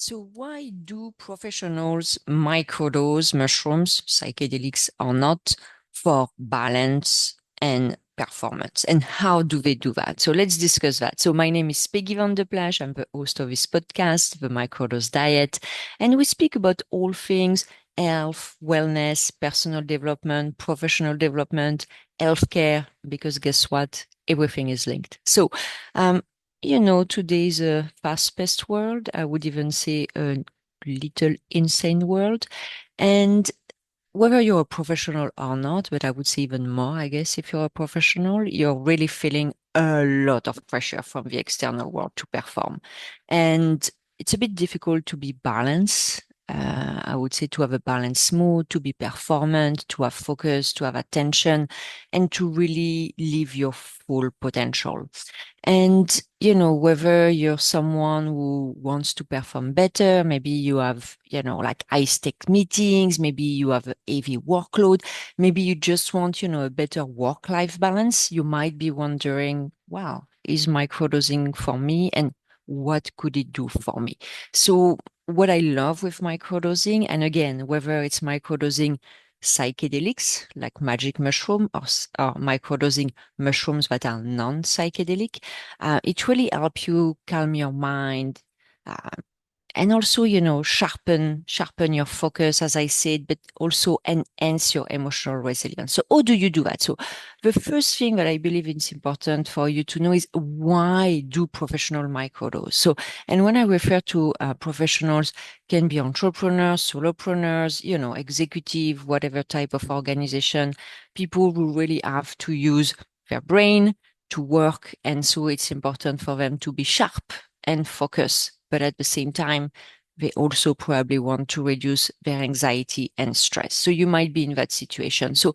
So why do professionals microdose mushrooms, psychedelics or not, for balance and performance? And how do they do that? So let's discuss that. So my name is Peggy Van de Plassche. I'm the host of this podcast, the Microdose Diet, and we speak about all things health, wellness, personal development, professional development, healthcare, because guess what? Everything is linked. So um, today's a fast-paced world. I would even say a little insane world. And whether you're a professional or not, but I would say even more, I guess, if you're a professional, you're really feeling a lot of pressure from the external world to perform. And it's a bit difficult to be balanced. I would say to have a balanced mood, to be performant, to have focus, to have attention, and to really live your full potential. And, whether you're someone who wants to perform better, maybe you have, like high-stake meetings, maybe you have a heavy workload, maybe you just want, a better work-life balance, you might be wondering, wow, is microdosing for me? And what could it do for me? So what I love with microdosing, and again, whether it's microdosing psychedelics like magic mushroom or microdosing mushrooms that are non-psychedelic, it really helps you calm your mind, uh, and also, sharpen your focus, as I said, but also enhance your emotional resilience. So how do you do that? So the first thing that I believe is important for you to know is, why do professional microdose? So, and when I refer to professionals, can be entrepreneurs, solopreneurs, executive, whatever type of organization, people who really have to use their brain to work. And so it's important for them to be sharp and focus, but at the same time, they also probably want to reduce their anxiety and stress. So you might be in that situation. So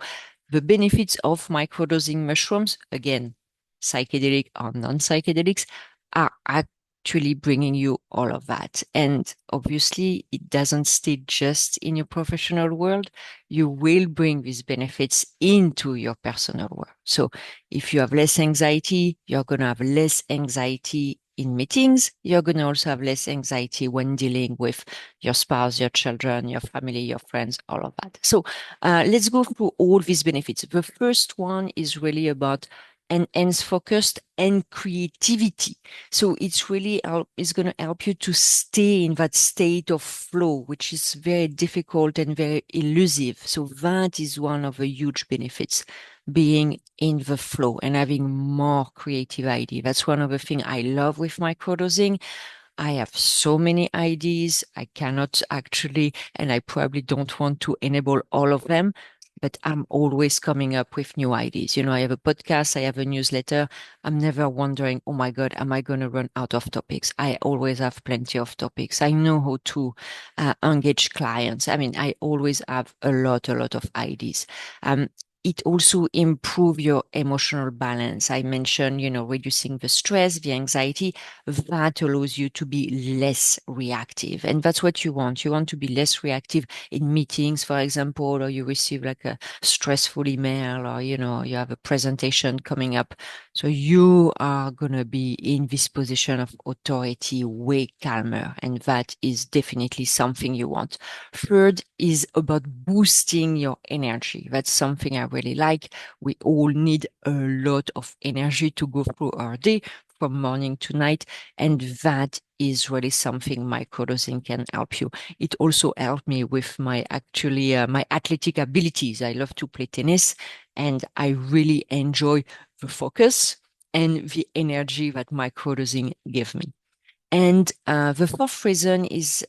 the benefits of microdosing mushrooms, again, psychedelic or non-psychedelics, are actually bringing you all of that. And obviously, it doesn't stay just in your professional world. You will bring these benefits into your personal world. So if you have less anxiety, you're going to have less anxiety in meetings. You're going to also have less anxiety when dealing with your spouse, your children, your family, your friends, all of that. So let's go through all these benefits. The first one is really about enhanced focus and creativity. So it's going to help you to stay in that state of flow, which is very difficult and very elusive. So that is one of the huge benefits, being in the flow and having more creative idea. That's one of the things I love with microdosing. I have so many ideas. I cannot actually, and I probably don't want to enable all of them, but I'm always coming up with new ideas. I have a podcast, I have a newsletter. I'm never wondering, oh my God, am I going to run out of topics? I always have plenty of topics. I know how to engage clients. I mean, I always have a lot of ideas. It also improve your emotional balance. I mentioned, reducing the stress, the anxiety. That allows you to be less reactive. And that's what you want. You want to be less reactive in meetings, for example, or you receive like a stressful email, or, you have a presentation coming up. So you are going to be in this position of authority, way calmer. And that is definitely something you want. Third is about boosting your energy. That's something I really like. We all need a lot of energy to go through our day from morning to night. And that is really something microdosing can help you. It also helped me with my athletic abilities. I love to play tennis, and I really enjoy the focus and the energy that microdosing gave me. And the fourth reason is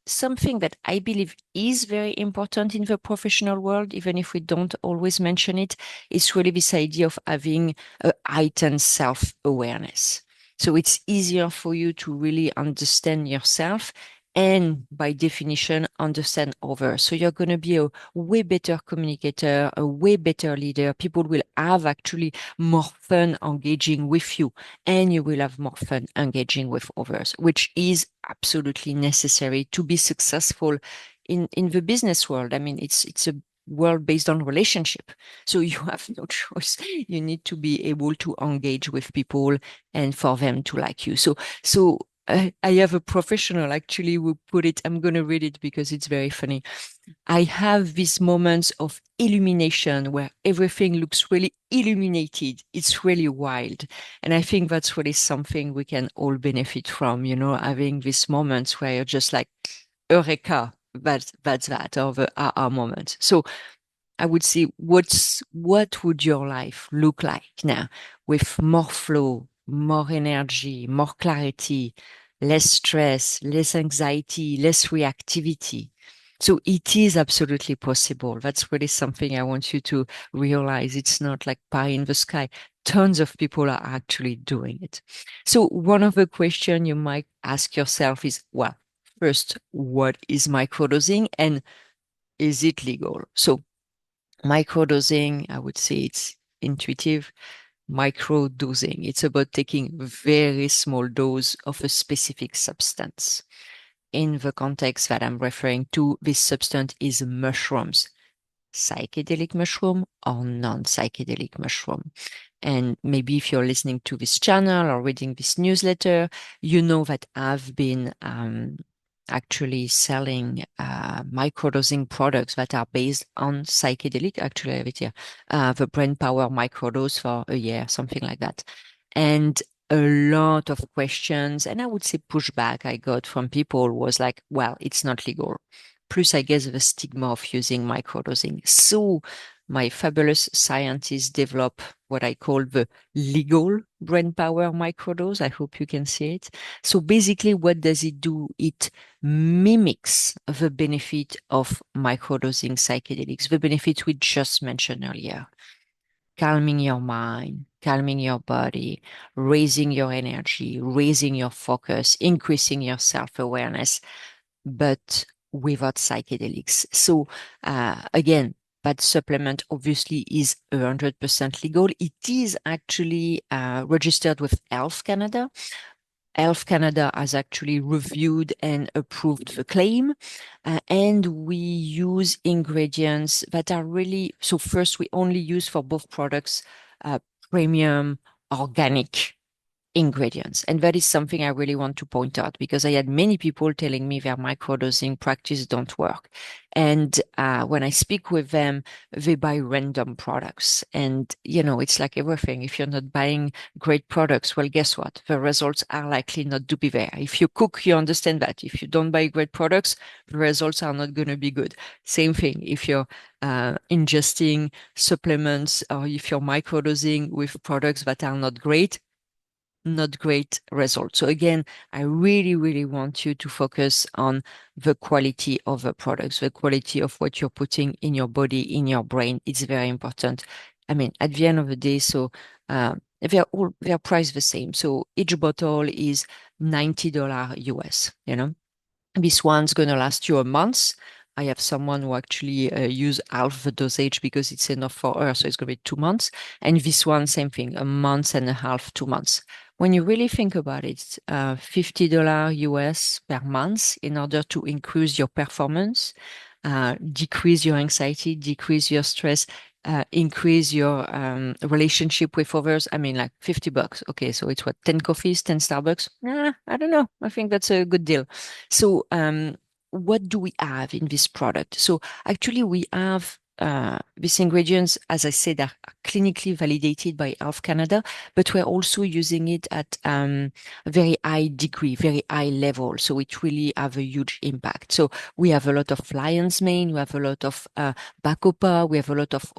something that I believe is very important in the professional world, even if we don't always mention it, is really this idea of having a heightened self-awareness. So it's easier for you to really understand yourself and, by definition, understand others. So you're going to be a way better communicator, a way better leader. People will have actually more fun engaging with you, and you will have more fun engaging with others, which is absolutely necessary to be successful in the business world. I mean, it's a world based on relationship. So you have no choice. You need to be able to engage with people and for them to like you. So I have a professional actually who put it, I'm going to read it because it's very funny. I have these moments of illumination where everything looks really illuminated. It's really wild. And I think that's really something we can all benefit from, having these moments where you're just like, Eureka, that's that, or the aha moment. So I would say, what would your life look like now with more flow, more energy, more clarity, less stress, less anxiety, less reactivity? So it is absolutely possible. That's really something I want you to realize. It's not like pie in the sky. Tons of people are actually doing it. So one of the questions you might ask yourself is, well, first, what is microdosing and is it legal? So microdosing, I would say it's intuitive. Microdosing, it's about taking very small dose of a specific substance. In the context that I'm referring to, this substance is mushrooms, psychedelic mushroom or non-psychedelic mushroom. And maybe if you're listening to this channel or reading this newsletter, you know that I've been actually selling microdosing products that are based on psychedelic. Actually, I have it here, the Brain Power Microdose for a year, something like that. And a lot of questions, and I would say pushback I got from people was like, well, it's not legal. Plus, I guess the stigma of using microdosing. So my fabulous scientists develop what I call the legal brain power microdose. I hope you can see it. So basically, what does it do? It mimics the benefit of microdosing psychedelics, the benefit we just mentioned earlier. Calming your mind, calming your body, raising your energy, raising your focus, increasing your self-awareness, but without psychedelics. So again, that supplement obviously is 100% legal. It is actually registered with Health Canada. Health Canada has actually reviewed and approved the claim. And we use ingredients that are really, so first we only use for both products premium organic ingredients. And that is something I really want to point out because I had many people telling me their microdosing practice don't work. And when I speak with them, they buy random products. And, it's like everything. If you're not buying great products, well, guess what? The results are likely not to be there. If you cook, you understand that. If you don't buy great products, the results are not going to be good. Same thing. If you're ingesting supplements or if you're microdosing with products that are not great results. So again, I really, really want you to focus on the quality of the products, the quality of what you're putting in your body, in your brain. It's very important. I mean, at the end of the day, so they're priced the same. So each bottle is $90 US, This one's going to last you a month. I have someone who actually use half the dosage because it's enough for her. So it's going to be 2 months. And this one, same thing, a month and a half, 2 months. When you really think about it, $50 US per month in order to increase your performance, decrease your anxiety, decrease your stress, increase your relationship with others. I mean, like $50. Okay, so it's what, 10 coffees, 10 Starbucks? I don't know. I think that's a good deal. So, what do we have in this product? So, actually, we have these ingredients, as I said, are clinically validated by Health Canada, but we're also using it at a very high degree, very high level. So it really have a huge impact. So we have a lot of lion's mane, we have a lot of bacopa, we have a lot of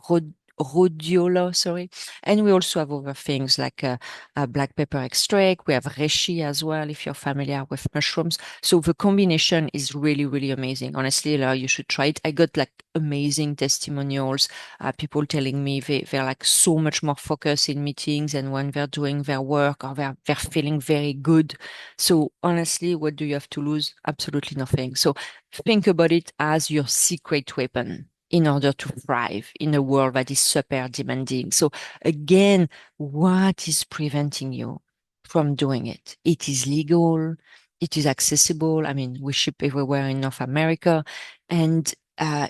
rhodiola, sorry. And we also have other things like black pepper extract. We have reishi as well, if you're familiar with mushrooms. So the combination is really, really amazing. Honestly, you should try it. I got like amazing testimonials, people telling me they're like so much more focused in meetings and when they're doing their work or they're feeling very good. So honestly, what do you have to lose? Absolutely nothing. So think about it as your secret weapon in order to thrive in a world that is super demanding. So again, what is preventing you from doing it? It is legal. It is accessible. I mean, we ship everywhere in North America. And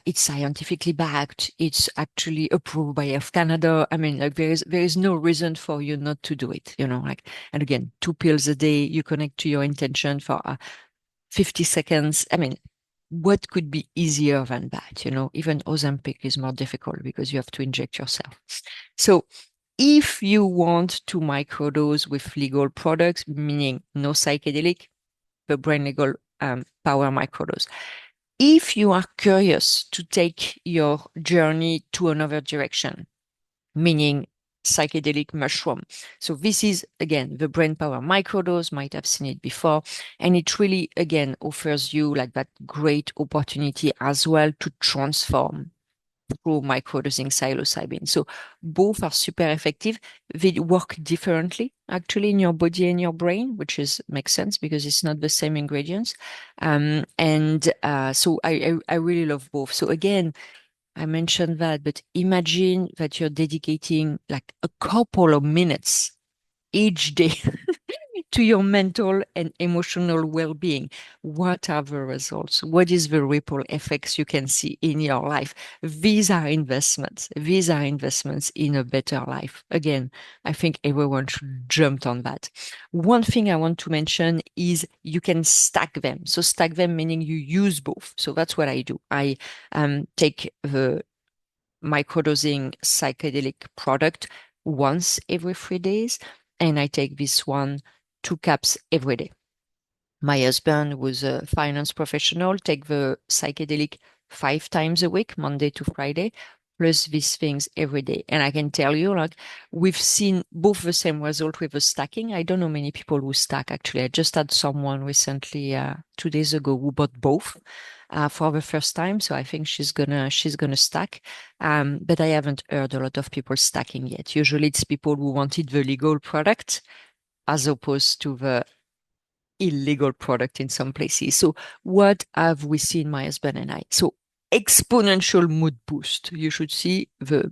It's scientifically backed. It's actually approved by Health Canada. I mean, like there is no reason for you not to do it, like, and again, 2 pills a day, you connect to your intention for 50 seconds. I mean, what could be easier than that? Even Ozempic is more difficult because you have to inject yourself. So if you want to microdose with legal products, meaning no psychedelic, the brain legal power microdose. If you are curious to take your journey to another direction, meaning psychedelic mushroom. So this is, again, the brain power microdose, might have seen it before. And it really, again, offers you like that great opportunity as well to transform through microdosing psilocybin. So both are super effective. They work differently actually in your body and your brain, which makes sense because it's not the same ingredients. So I really love both. So again, I mentioned that, but imagine that you're dedicating like a couple of minutes each day to your mental and emotional well-being. What are the results? What is the ripple effects you can see in your life? These are investments. These are investments in a better life. Again, I think everyone should jump on that. One thing I want to mention is you can stack them. So stack them meaning you use both. So that's what I do. I take the microdosing psychedelic product once every 3 days, and I take this one 2 caps every day. My husband was a finance professional, take the psychedelic 5 times a week, Monday to Friday, plus these things every day. And I can tell you, like, we've seen both the same result with the stacking. I don't know many people who stack actually. I just had someone recently, 2 days ago, who bought both for the first time. So I think she's gonna stack. But I haven't heard a lot of people stacking yet. Usually it's people who wanted the legal product as opposed to the illegal product in some places. So what have we seen, my husband and I? So exponential mood boost. You should see the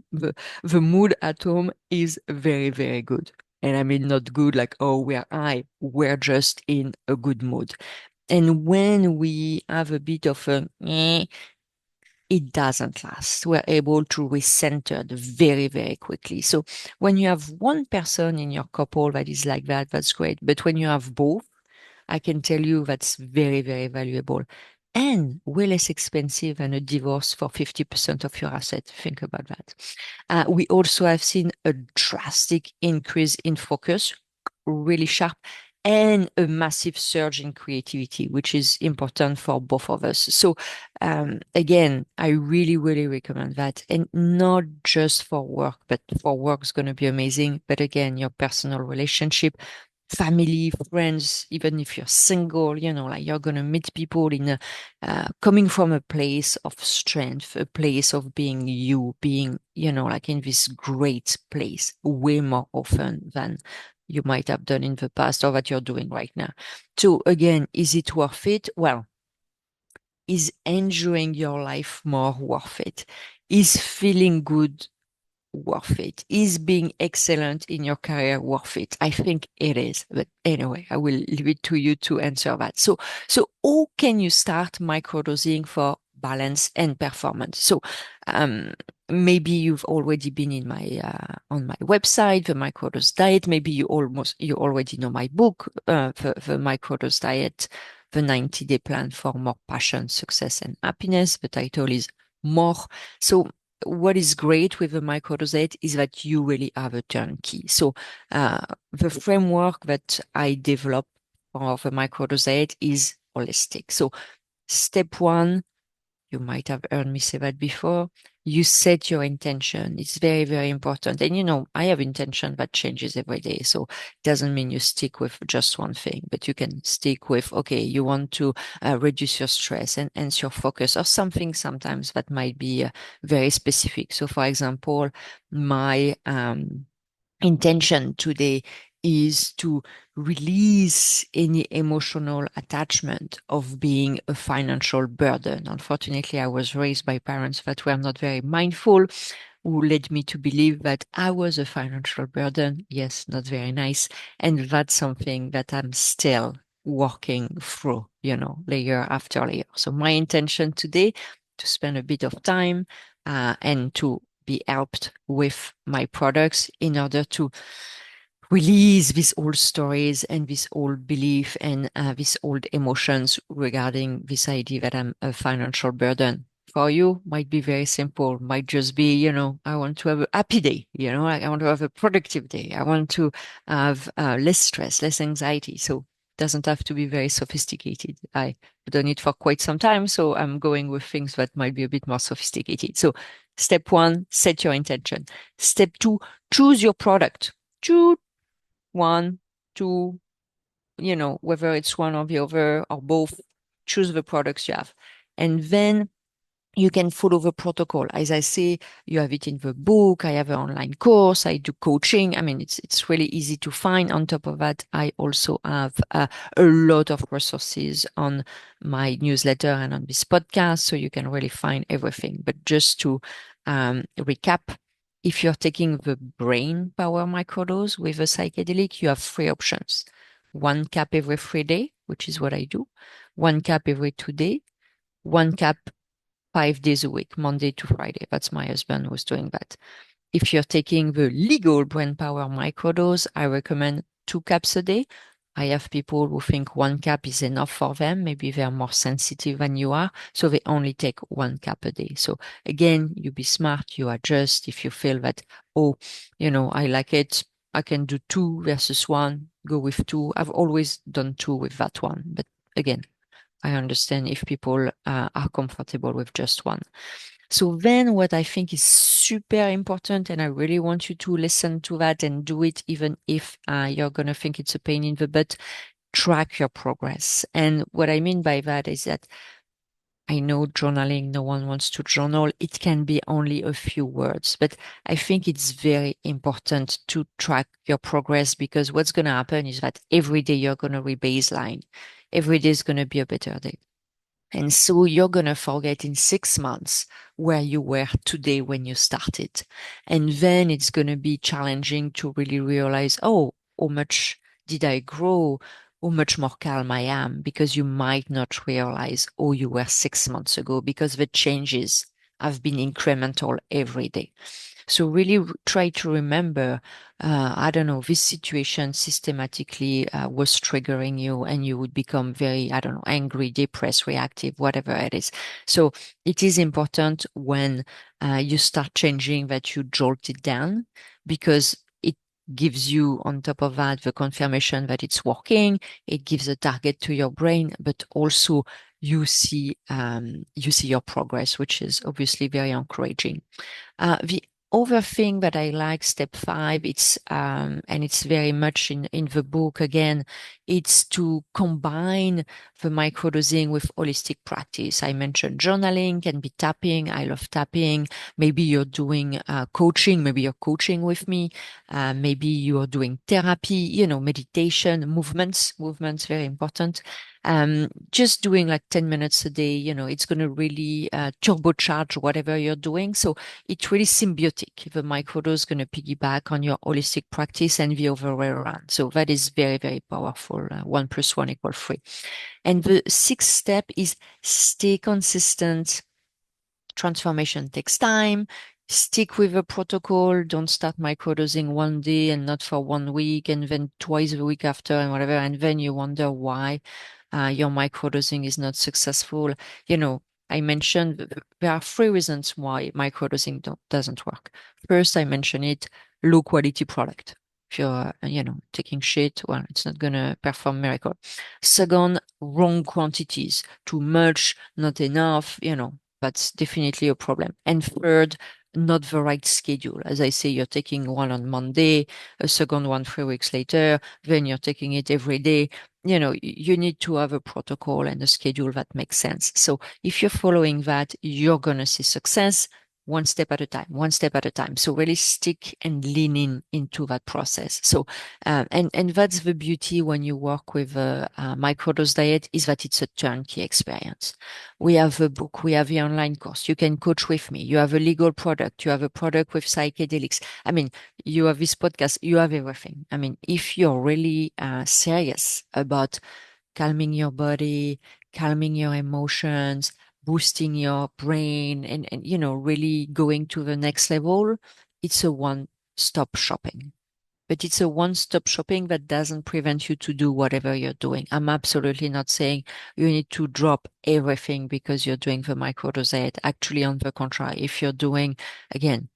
mood at home is very, very good. And I mean not good like, oh, we're high. We're just in a good mood. And when we have a bit of it doesn't last. We're able to recenter very, very quickly. So when you have one person in your couple that is like that, that's great. But when you have both, I can tell you that's very, very valuable and way less expensive than a divorce for 50% of your asset. Think about that. We also have seen a drastic increase in focus, really sharp, and a massive surge in creativity, which is important for both of us. So, again, I really, really recommend that. And not just for work, but for work is going to be amazing. But again, your personal relationship, family, friends, even if you're single, like you're going to meet people coming from a place of strength, a place of being you, being, like in this great place way more often than you might have done in the past or that you're doing right now. So again, is it worth it? Well, is enjoying your life more worth it? Is feeling good worth it? Is being excellent in your career worth it? I think it is. But anyway, I will leave it to you to answer that. So how can you start microdosing for balance and performance? So maybe you've already been in my on my website, the Microdose Diet. Maybe you already know my book, the Microdose Diet, the 90-day plan for more passion, success, and happiness. The title is more. So what is great with the Microdose Diet is that you really have a turnkey. So the framework that I developed for the Microdose Diet is holistic. So step one, you might have heard me say that before. You set your intention. It's very, very important. And I have intention that changes every day. So it doesn't mean you stick with just one thing, but you can stick with, okay, you want to reduce your stress and enhance your focus or something sometimes that might be very specific. So for example, my intention today is to release any emotional attachment of being a financial burden. Unfortunately, I was raised by parents that were not very mindful, who led me to believe that I was a financial burden. Yes, not very nice. And that's something that I'm still working through, layer after layer. So my intention today to spend a bit of time and to be helped with my products in order to release these old stories and this old belief and these old emotions regarding this idea that I'm a financial burden. For you, might be very simple, might just be, I want to have a happy day, like I want to have a productive day. I want to have less stress, less anxiety. So it doesn't have to be very sophisticated. I've done it for quite some time, so I'm going with things that might be a bit more sophisticated. So step one, set your intention. Step two, choose your product. Choose one, two, whether it's one or the other or both, choose the products you have. And then you can follow the protocol. As I say, you have it in the book. I have an online course. I do coaching. I mean, it's really easy to find. On top of that, I also have a lot of resources on my newsletter and on this podcast, so you can really find everything. But just to recap, if you're taking the brain power microdose with a psychedelic, you have three options. One cap every 3 days, which is what I do. One cap every 2 days. One cap 5 days a week, Monday to Friday. That's my husband who's doing that. If you're taking the legal brain power microdose, I recommend 2 caps a day. I have people who think 1 cap is enough for them. Maybe they're more sensitive than you are. So they only take 1 cap a day. So again, you be smart, you adjust. If you feel that, oh, I like it, I can do 2 versus 1, go with 2. I've always done 2 with that one. But again, I understand if people are comfortable with just one. So then what I think is super important, and I really want you to listen to that and do it, even if you're going to think it's a pain in the butt, track your progress. And what I mean by that is that I know journaling, no one wants to journal. It can be only a few words, but I think it's very important to track your progress, because what's going to happen is that every day you're going to re-baseline. Every day is going to be a better day. And so you're going to forget in 6 months where you were today when you started. And then it's going to be challenging to really realize, oh, how much did I grow? How much more calm I am? Because you might not realize who you were 6 months ago, because the changes have been incremental every day. So really try to remember, I don't know, this situation systematically was triggering you, and you would become very, I don't know, angry, depressed, reactive, whatever it is. So it is important when you start changing that you jolt it down, because it gives you, on top of that, the confirmation that it's working. It gives a target to your brain, but also you see your progress, which is obviously very encouraging. The other thing that I like, step 5, it's and it's very much in the book again, it's to combine the microdosing with holistic practice. I mentioned journaling, can be tapping. I love tapping. Maybe you're doing coaching. Maybe you're coaching with me. Maybe you're doing therapy, meditation, movements, very important. Just doing like 10 minutes a day, it's going to really turbocharge whatever you're doing. So it's really symbiotic. The microdose is going to piggyback on your holistic practice and the other way around. So that is very, very powerful. 1 + 1 = 3. And the 6th step is stay consistent. Transformation takes time. Stick with the protocol. Don't start microdosing one day and not for 1 week, and then twice the week after and whatever. And then you wonder why your microdosing is not successful. I mentioned there are 3 reasons why microdosing doesn't work. First, I mentioned it, low quality product. If you're, taking shit, well, it's not going to perform miracle. Second, wrong quantities, too much, not enough, that's definitely a problem. And third, not the right schedule. As I say, you're taking one on Monday, a second one 3 weeks later, then you're taking it every day. You need to have a protocol and a schedule that makes sense. So if you're following that, you're going to see success one step at a time, one step at a time. So really stick and lean into that process. So, and that's the beauty when you work with a microdose diet, is that it's a turnkey experience. We have a book, we have the online course. You can coach with me. You have a legal product. You have a product with psychedelics. I mean, you have this podcast, you have everything. I mean, if you're really serious about calming your body, calming your emotions, boosting your brain and really going to the next level, it's a one-stop shopping. But it's a one-stop shopping that doesn't prevent you to do whatever you're doing. I'm absolutely not saying you need to drop everything because you're doing the microdose diet. Actually, on the contrary, if you're doing, again,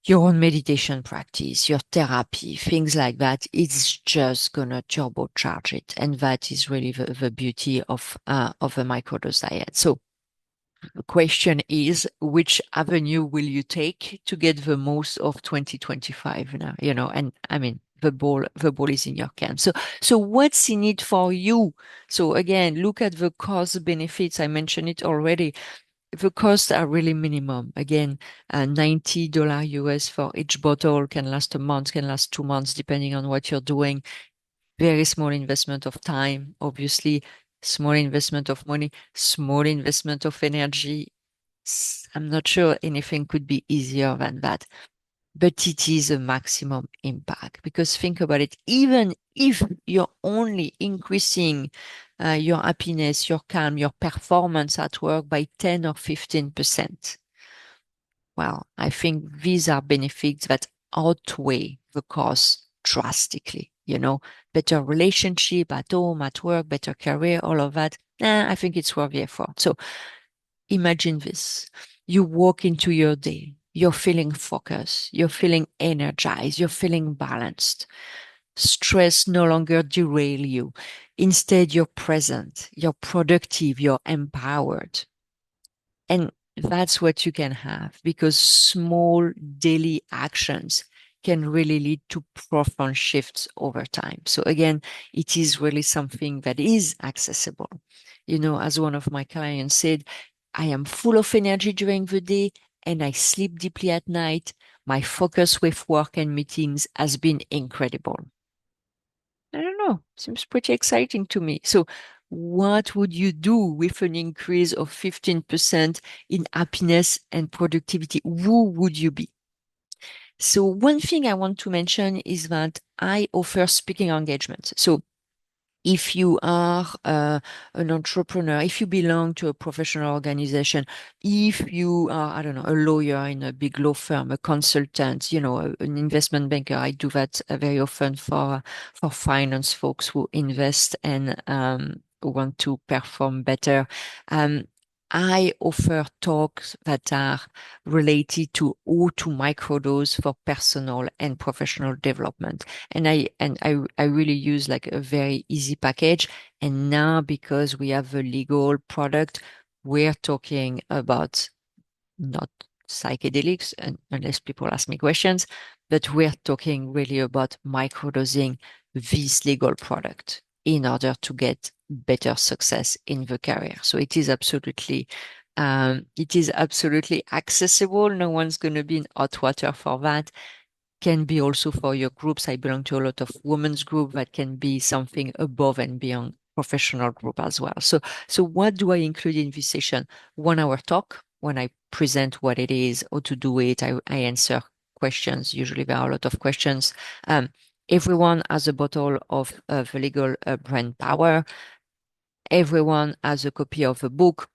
your own meditation practice, your therapy, things like that, it's just gonna turbocharge it. And that is really the beauty of a microdose diet. So the question is, which avenue will you take to get the most of 2025 now? And I mean, the ball is in your camp. So what's in it for you? So again, look at the cost benefits. I mentioned it already. The costs are really minimum. Again, $90 US for each bottle, can last a month, can last 2 months, depending on what you're doing. Very small investment of time, obviously, small investment of money, small investment of energy. I'm not sure anything could be easier than that, but it is a maximum impact, because think about it, even if you're only increasing your happiness, your calm, your performance at work by 10 or 15%, well, I think these are benefits that outweigh the cost drastically. Better relationship at home, at work, better career, all of that. I think it's worth the effort. So imagine this. You walk into your day, you're feeling focused, you're feeling energized, you're feeling balanced. Stress no longer derail you. Instead, you're present, you're productive, you're empowered. And that's what you can have, because small daily actions can really lead to profound shifts over time. So again, it is really something that is accessible. As one of my clients said, I am full of energy during the day and I sleep deeply at night. My focus with work and meetings has been incredible. I don't know. Seems pretty exciting to me. So, what would you do with an increase of 15% in happiness and productivity? Who would you be? So, one thing I want to mention is that I offer speaking engagements. So, if you are an entrepreneur, if you belong to a professional organization, if you are, I don't know, a lawyer in a big law firm, a consultant, an investment banker, I do that very often for finance folks who invest and want to perform better. I offer talks that are related to how to microdose for personal and professional development. And I really use like a very easy package. And now, because we have a legal product, we're talking about not psychedelics, and unless people ask me questions, but we're talking really about microdosing this legal product in order to get better success in the career. So it is absolutely accessible. No one's going to be in hot water for that. Can be also for your groups. I belong to a lot of women's group that can be something above and beyond professional group as well. So what do I include in this session? 1 hour talk when I present what it is, how to do it. I answer questions. Usually there are a lot of questions. Everyone has a bottle of the legal brand power. Everyone has a copy of a book.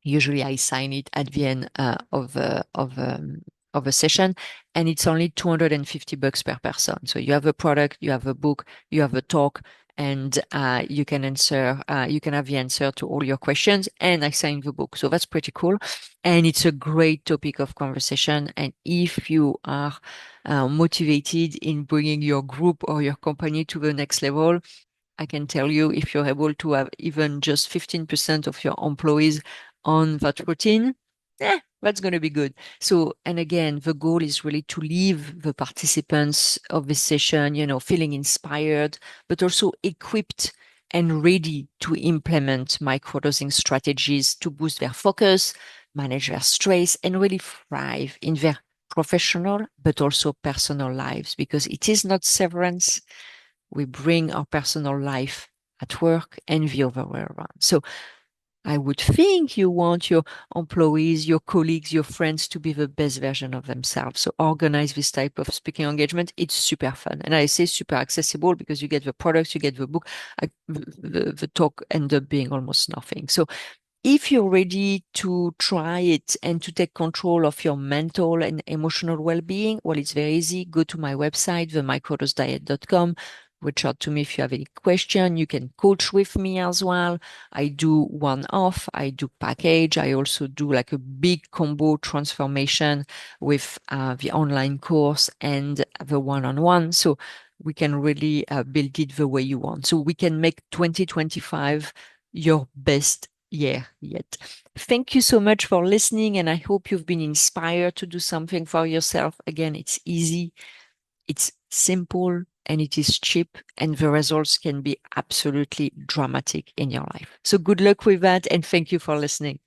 Usually I sign it at the end of a session, and it's only $250 per person. So you have a product, you have a book, you have a talk, and you can have the answer to all your questions, and I sign the book. So that's pretty cool. And it's a great topic of conversation. And if you are motivated in bringing your group or your company to the next level, I can tell you, if you're able to have even just 15% of your employees on that routine, that's going to be good. So, and again, the goal is really to leave the participants of this session, feeling inspired, but also equipped and ready to implement microdosing strategies to boost their focus, manage their stress, and really thrive in their professional, but also personal lives, because it is not severance. We bring our personal life at work and the other way around. So I would think you want your employees, your colleagues, your friends to be the best version of themselves. So organize this type of speaking engagement. It's super fun. And I say super accessible because you get the products, you get the book. The talk end up being almost nothing. So if you're ready to try it and to take control of your mental and emotional well-being, well, it's very easy. Go to my website, themicrodosediet.com. Reach out to me if you have any question. You can coach with me as well. I do one-off, I do package. I also do like a big combo transformation with the online course and the one-on-one. So we can really build it the way you want. So we can make 2025 your best year yet. Thank you so much for listening, and I hope you've been inspired to do something for yourself. Again, it's easy, it's simple, and it is cheap, and the results can be absolutely dramatic in your life. So good luck with that, and thank you for listening.